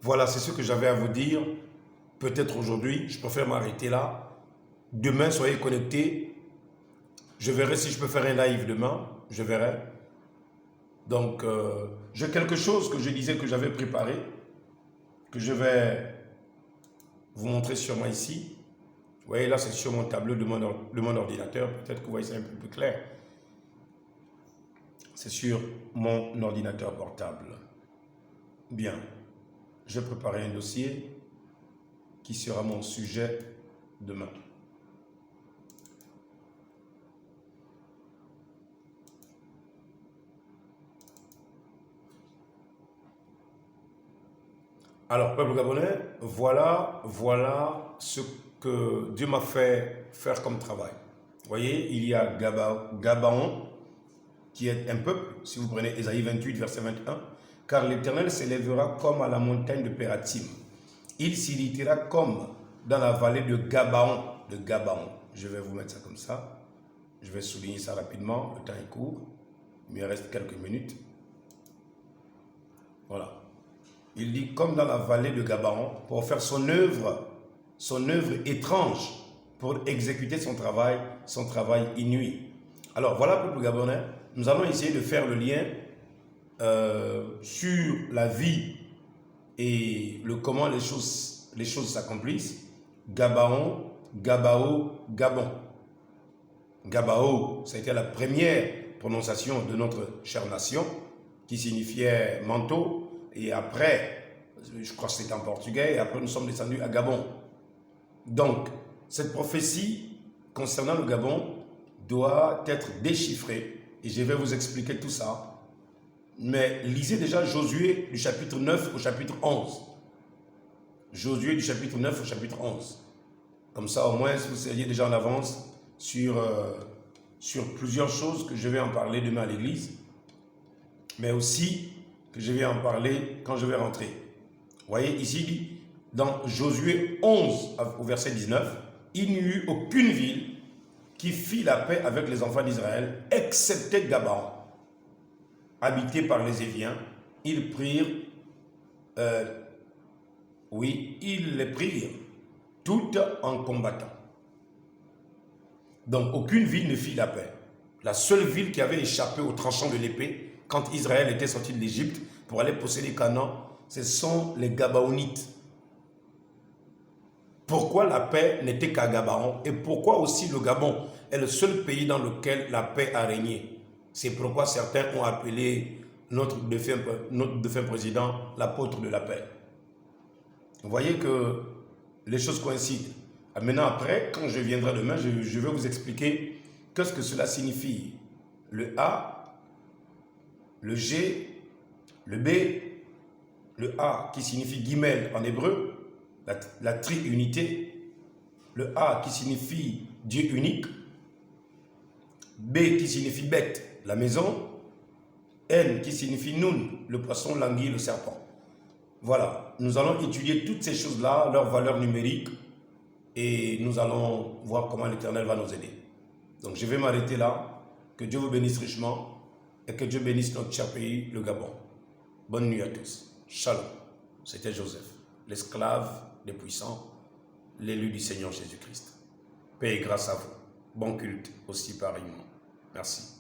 Voilà, c'est ce que j'avais à vous dire. Peut-être aujourd'hui, je préfère m'arrêter là. Demain, soyez connectés. Je verrai si je peux faire un live demain. Je verrai. Donc, j'ai quelque chose que je disais que j'avais préparé, que je vais vous montrer sur moi ici. Vous voyez, là, c'est sur mon tableau de mon ordinateur. Peut-être que vous voyez ça un peu plus clair. C'est sur mon ordinateur portable. Bien. Je vais préparer un dossier qui sera mon sujet demain. Alors, peuple gabonais, voilà ce que Dieu m'a fait faire comme travail. Vous voyez, il y a Gabaon, qui est un peuple, si vous prenez Ésaïe 28, verset 21, « Car l'Éternel s'élèvera comme à la montagne de Pératim. Il s'irritera comme dans la vallée de Gabaon. » De Gabaon. Je vais vous mettre ça comme ça. Je vais souligner ça rapidement. Le temps est court. Il me reste quelques minutes. Voilà. Il dit comme dans la vallée de Gabaon pour faire son œuvre étrange, pour exécuter son travail inouï. Alors voilà, peuple gabonais, nous allons essayer de faire le lien sur la vie et le comment les choses s'accomplissent. Gabaon, Gabao, Gabon. Gabao, ça a été la première prononciation de notre chère nation, qui signifiait manteau. Et après, je crois que c'était en portugais, et après nous sommes descendus à Gabon. Donc, cette prophétie concernant le Gabon doit être déchiffrée, et je vais vous expliquer tout ça. Mais lisez déjà Josué du chapitre 9 au chapitre 11. Josué du chapitre 9 au chapitre 11. Comme ça, au moins, vous seriez déjà en avance sur plusieurs choses que je vais en parler demain à l'église, mais aussi que je vais en parler quand je vais rentrer. Vous voyez, ici, dans Josué 11, au verset 19, « Il n'y eut aucune ville qui fit la paix avec les enfants d'Israël, excepté Gabaon, habité par les Éviens. Ils prirent, ils les prirent, toutes en combattant. » Donc, aucune ville ne fit la paix. La seule ville qui avait échappé au tranchant de l'épée, quand Israël était sorti de l'Égypte pour aller posséder Canaan, ce sont les Gabaonites. Pourquoi la paix n'était qu'à Gabaon et pourquoi aussi le Gabon est le seul pays dans lequel la paix a régné? C'est pourquoi certains ont appelé notre défunt président l'apôtre de la paix. Vous voyez que les choses coïncident. Maintenant, après, quand je viendrai demain, je vais vous expliquer qu'est-ce que cela signifie. Le A, le G, le B, le A qui signifie guimel en hébreu, la triunité, le A qui signifie Dieu unique, B qui signifie bête, la maison, N qui signifie Nun, le poisson, l'anguille, le serpent. Voilà, nous allons étudier toutes ces choses-là, leurs valeurs numériques, et nous allons voir comment l'Éternel va nous aider. Donc je vais m'arrêter là, que Dieu vous bénisse richement, et que Dieu bénisse notre cher pays, le Gabon. Bonne nuit à tous. Shalom. C'était Joseph, l'esclave des puissants, l'élu du Seigneur Jésus-Christ. Paix et grâce à vous. Bon culte aussi pareillement. Merci.